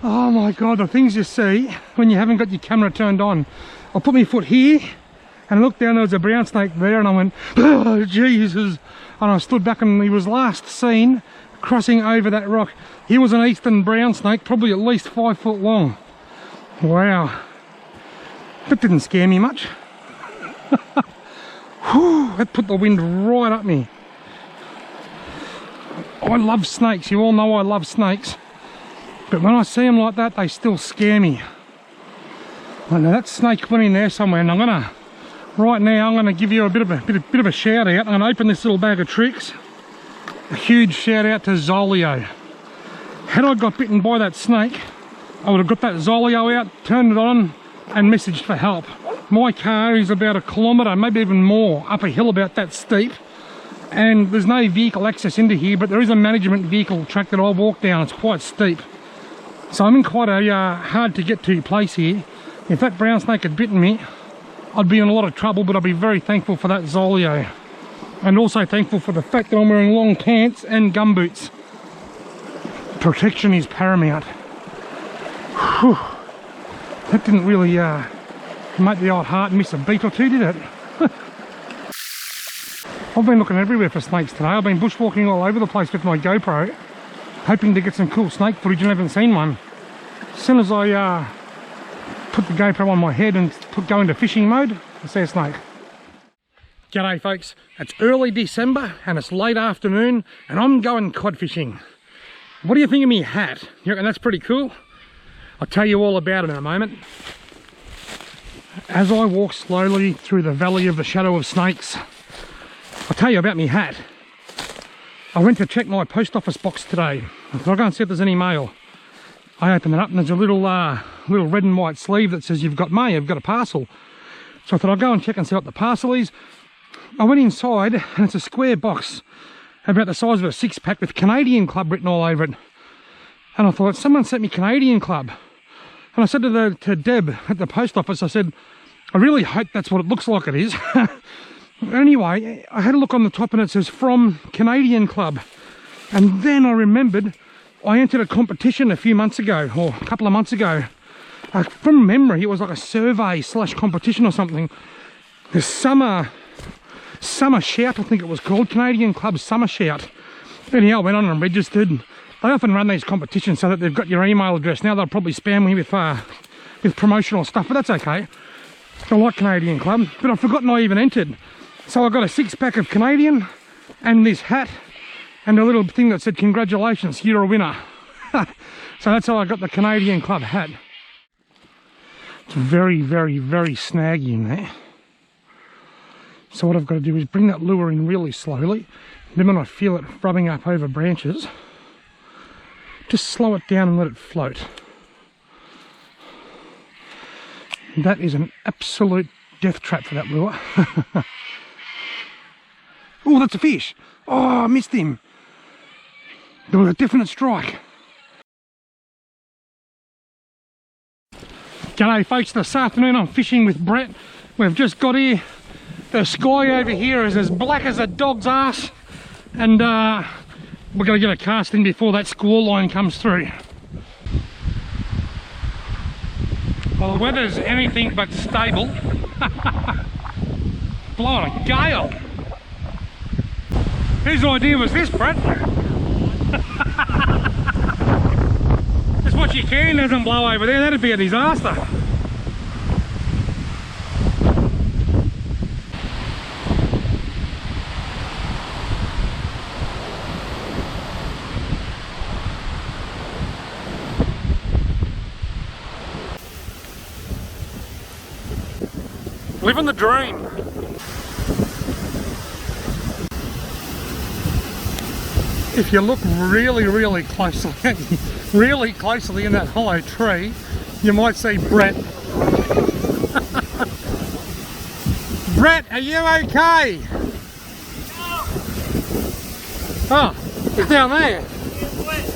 Oh my God, the things you see when you haven't got your camera turned on. I put my foot here and I looked down, there was a brown snake there, and I went, oh Jesus. And I stood back, and he was last seen crossing over that rock. He was an eastern brown snake, probably at least 5 foot long. Wow. That didn't scare me much. Whew, that put the wind right up me. I love snakes, you all know I love snakes. But when I see them like that, they still scare me. I know that snake went in there somewhere, and right now I'm gonna give you a bit of a shout out. I'm gonna open this little bag of tricks. A huge shout out to Zolio. Had I got bitten by that snake, I would have got that Zolio out, turned it on, and messaged for help. My car is about 1 kilometre, maybe even more, up a hill about that steep. And there's no vehicle access into here, but there is a management vehicle track that I'll walk down. It's quite steep. So I'm in quite a hard to get to place here. If that brown snake had bitten me, I'd be in a lot of trouble, but I'd be very thankful for that Zolio. And also thankful for the fact that I'm wearing long pants and gumboots. Protection is paramount. Whew. That didn't really make the old heart miss a beat or two, did it? I've been looking everywhere for snakes today. I've been bushwalking all over the place with my GoPro, hoping to get some cool snake footage, and haven't seen one. As soon as I put the GoPro on my head and go into fishing mode, I see a snake. G'day folks, it's early December and it's late afternoon and I'm going cod fishing. What do you think of me hat? You reckon that's pretty cool? I'll tell you all about it in a moment. As I walk slowly through the valley of the shadow of snakes, I'll tell you about me hat. I went to check my post office box today. I thought I'll go and see if there's any mail. I opened it up and there's a little red and white sleeve that says you've got mail, you've got a parcel. So I thought I'll go and check and see what the parcel is. I went inside and it's a square box about the size of a 6-pack with Canadian Club written all over it. And I thought, someone sent me Canadian Club. And I said to Deb at the post office, I said, I really hope that's what it looks like it is. Anyway, I had a look on the top and it says from Canadian Club. And then I remembered I entered a competition a few months ago, or a couple of months ago. From memory, it was like a survey / competition or something. The Summer Shout, I think it was called, Canadian Club Summer Shout. Anyhow, I went on and registered. They often run these competitions so that they've got your email address. Now they'll probably spam me with promotional stuff, but that's okay. I like Canadian Club, but I've forgotten I even entered. So I got a 6-pack of Canadian and this hat and a little thing that said, congratulations, you're a winner. So that's how I got the Canadian Club hat. It's very, very, very snaggy in there. So what I've got to do is bring that lure in really slowly. Then when I feel it rubbing up over branches, just slow it down and let it float. That is an absolute death trap for that lure. Oh, that's a fish. Oh, I missed him. There was a definite strike. G'day folks, this afternoon I'm fishing with Brett. We've just got here. The sky over here is as black as a dog's ass, and we're going to get a cast in before that squall line comes through. Well, the weather's anything but stable. Blowing a gale. Whose idea was this, Brett? Just watch your can doesn't blow over there, that'd be a disaster. Living the dream. If you look really closely in that hollow tree, you might see Brett. Brett, are you okay? Oh, he's down there.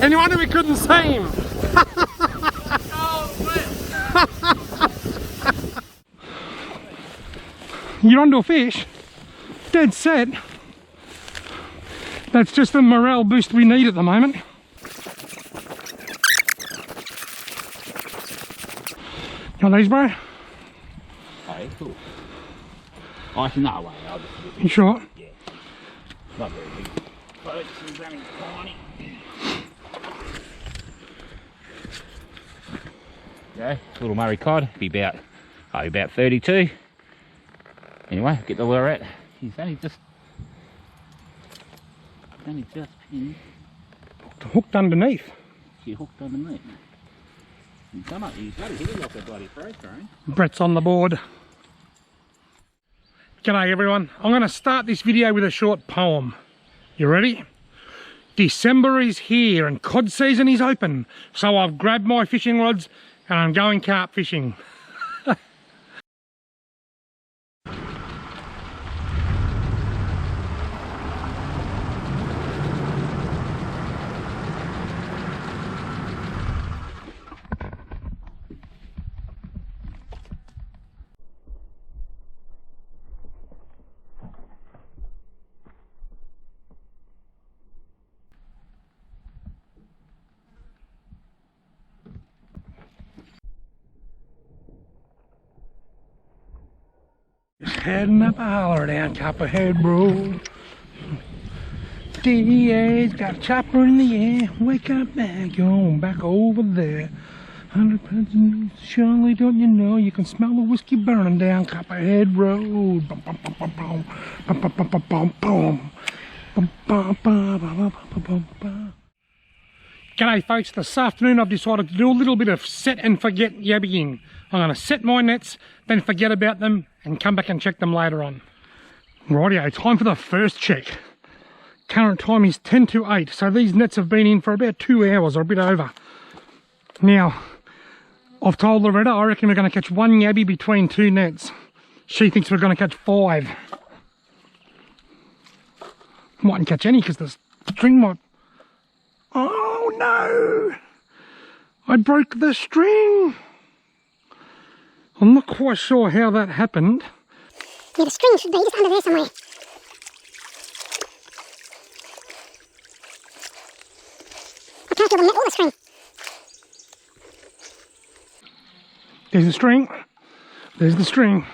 And you wonder we couldn't see him. You're onto a fish? Dead set. That's just the morale boost we need at the moment. Got these, bro? Oh, yeah, cool. Oh, actually, no way. I'll just do it. You sure? Yeah. Not very big. But it's running tiny. Yeah, little Murray cod. Be about 32. Anyway, get the lure out. He's only just pinned. Hooked underneath. She hooked underneath. He's done it. He's bloody hit it like a bloody freight train. Brett's on the board. G'day everyone. I'm going to start this video with a short poem. You ready? December is here and cod season is open, so I've grabbed my fishing rods and I'm going carp fishing. Heading up a holler down Copperhead Road. DA's got a chopper in the air. Wake up now, going back over there. 100 pounds of news, surely don't you know you can smell the whiskey burning down Copperhead Road. Bum, bum, bum, bum, bum. Bum, bum, bum, bum, bum, bum. Bum, bum, bum, bum, bum, bum, bum. G'day folks, this afternoon I've decided to do a little bit of set and forget yabbying. I'm going to set my nets, then forget about them and come back and check them later on. Rightio, time for the first check. Current time is 10 to 8, so these nets have been in for about 2 hours or a bit over. Now, I've told Loretta I reckon we're going to catch one yabby between 2 nets. She thinks we're going to catch 5. Mightn't catch any because the string might... Oh no! I broke the string! I'm not quite sure how that happened. Yeah, the string should be just under there somewhere. I can't feel the net or the string. There's the string. There's the string.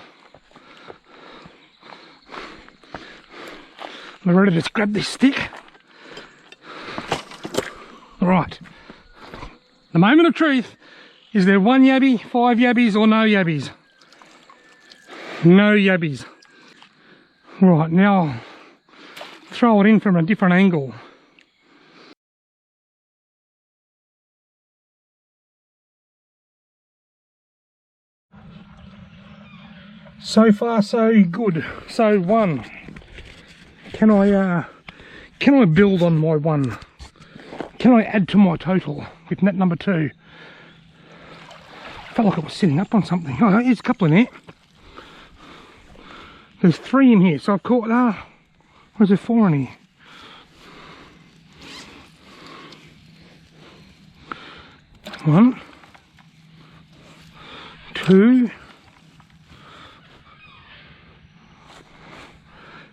Loretta, just grab this stick. Right. The moment of truth. Is there 1 yabby, 5 yabbies or no yabbies? No yabbies. Right, now I'll throw it in from a different angle. So far so good. So 1. Can I build on my 1? Can I add to my total with net number 2? Felt like it was sitting up on something. Oh, there's a couple in here. There's 3 in here, so I've caught, or is there 4 in here? One, 2.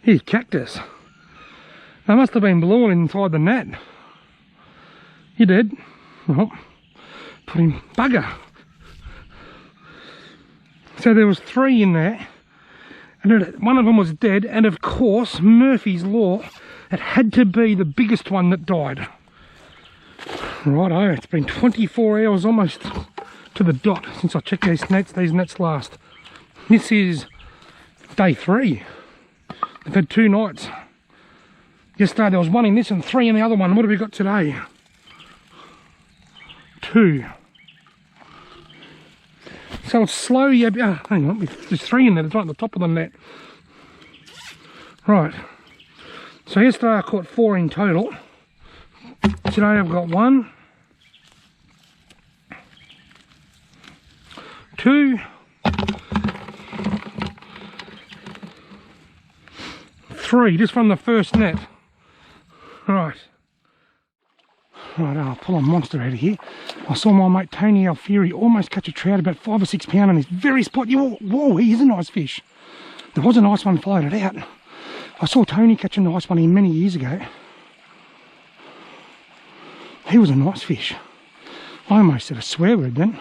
Here's cactus. They must have been blowing inside the net. You did. Oh, put him bugger. So there was 3 in there, and one of them was dead, and of course, Murphy's Law, it had to be the biggest one that died. Righto, it's been 24 hours almost to the dot since I checked these nets last. This is day 3. They've had 2 nights. Yesterday there was 1 in this and 3 in the other one. What have we got today? 2. So it's slow, yeah. Hang on, there's 3 in there, it's right at the top of the net. Right. So yesterday I caught 4 in total. Today I've got 1, 2, 3, just from the first net. Right. Right, I'll pull a monster out of here. I saw my mate Tony Alfieri almost catch a trout about 5 or 6 pound on this very spot. Whoa, he is a nice fish. There was a nice one floated out. I saw Tony catch a nice one here many years ago. He was a nice fish. I almost said a swear word then.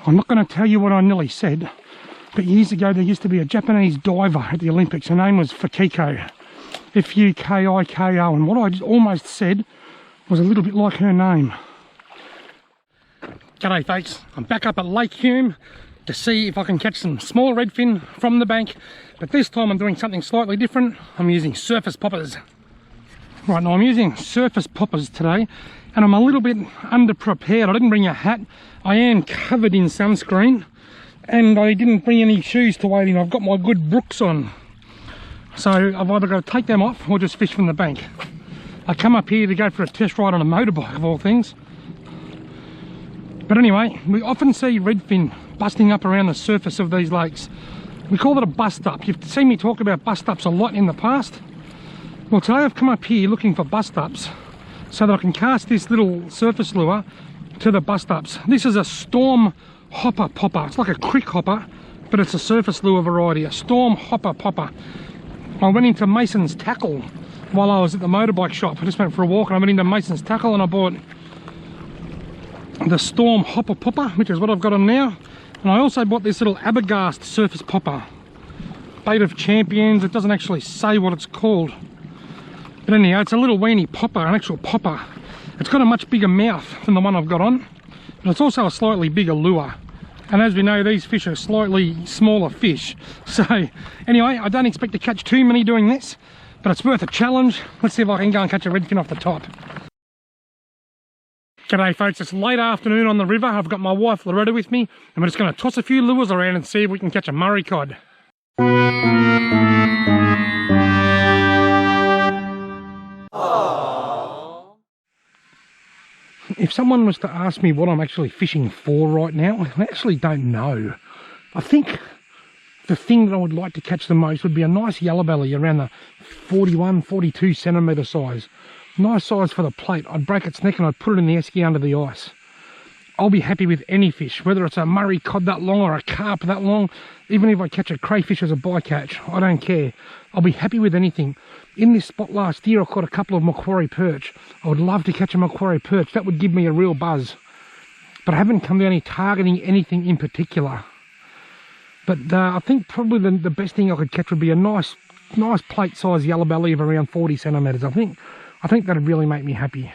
I'm not going to tell you what I nearly said, but years ago there used to be a Japanese diver at the Olympics. Her name was Fakiko, F-U-K-I-K-O, and what I just almost said was a little bit like her name. G'day folks, I'm back up at Lake Hume to see if I can catch some small redfin from the bank, but this time I'm doing something slightly different. I'm using surface poppers. Right, now I'm using surface poppers today, and I'm a little bit underprepared. I didn't bring a hat. I am covered in sunscreen, and I didn't bring any shoes to wade in. I've got my good Brooks on, so I've either got to take them off or just fish from the bank. I come up here to go for a test ride on a motorbike of all things. But anyway, we often see redfin busting up around the surface of these lakes. We call it a bust up. You've seen me talk about bust ups a lot in the past. Well, today I've come up here looking for bust ups so that I can cast this little surface lure to the bust ups. This is a storm hopper popper. It's like a crick hopper, but it's a surface lure variety, a storm hopper popper. I went into Mason's Tackle while I was at the motorbike shop. I just went for a walk and I went into Mason's Tackle and I bought the storm hopper popper, which is what I've got on now. And I also bought this little Abergast surface popper, Bait of Champions. It doesn't actually say what it's called, but anyhow, it's a little weenie popper, an actual popper. It's got a much bigger mouth than the one I've got on, but it's also a slightly bigger lure. And as we know, these fish are slightly smaller fish. So anyway, I don't expect to catch too many doing this, but it's worth a challenge. Let's see if I can go and catch a redfin off the top. G'day folks, it's late afternoon on the river. I've got my wife Loretta with me, and we're just going to toss a few lures around and see if we can catch a Murray cod. Aww. If someone was to ask me what I'm actually fishing for right now, I actually don't know. I think the thing that I would like to catch the most would be a nice yellow belly around the 41, 42 centimetre size. Nice size for the plate. I'd break its neck and I'd put it in the esky under the ice. I'll be happy with any fish, whether it's a Murray cod that long or a carp that long. Even if I catch a crayfish as a bycatch, I don't care. I'll be happy with anything. In this spot last year I caught a couple of Macquarie perch. I would love to catch a Macquarie perch. That would give me a real buzz. But I haven't come down here targeting anything in particular. But I think probably the best thing I could catch would be a nice plate size yellow belly of around 40 centimetres. I think that'd really make me happy.